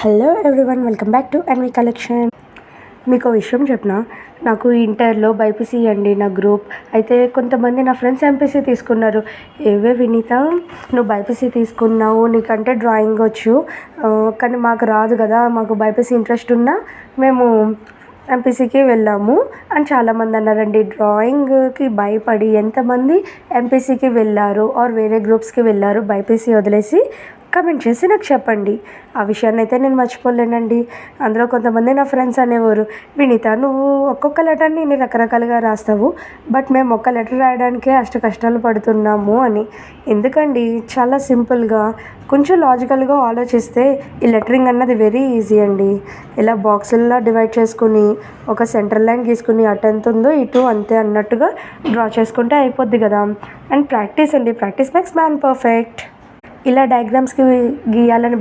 Hello everyone, welcome back to NV collection. మీకు విషయం చెప్పిన, నాకు ఇంటర్లో బైపీసీ అండి నా గ్రూప్. అయితే కొంతమంది నా ఫ్రెండ్స్ ఎంపీసీ తీసుకున్నారు. ఏవే వినీత, నువ్వు బైపీసీ తీసుకున్నావు, నీకంటే డ్రాయింగ్ వచ్చు, కానీ మాకు రాదు కదా, మాకు బైపీసీ ఇంట్రెస్ట్ ఉన్నా మేము ఎంపీసీకి వెళ్ళాము అని చాలామంది అన్నారండి. డ్రాయింగ్కి భయపడి ఎంతమంది ఎంపీసీకి వెళ్ళారు ఆర్ వేరే గ్రూప్స్కి వెళ్ళారు బైపీసీ వదిలేసి, కమెంట్ చేసి నాకు చెప్పండి. ఆ విషయాన్ని అయితే నేను మర్చిపోలేనండి. అందులో కొంతమంది నా ఫ్రెండ్స్ అనేవారు, వినీత నువ్వు ఒక్కొక్క లెటర్ని ఇన్ని రకరకాలుగా రాస్తావు, బట్ మేము ఒక్క లెటర్ రాయడానికే అష్ట కష్టాలు పడుతున్నాము అని. ఎందుకండి, చాలా సింపుల్గా కొంచెం లాజికల్గా ఆలోచిస్తే ఈ లెటరింగ్ అన్నది వెరీ ఈజీ అండి. ఇలా బాక్సుల్లో డివైడ్ చేసుకుని ఒక సెంటర్ లైన్ గీసుకుని అటు ఎంత ఉందో ఇటు అంతే అన్నట్టుగా డ్రా చేసుకుంటే అయిపోద్ది కదా. అండ్ ప్రాక్టీస్ అండి, ప్రాక్టీస్ మేక్స్ మ్యాన్ పర్ఫెక్ట్. ఇలా డయాగ్రామ్స్కి గీయాలని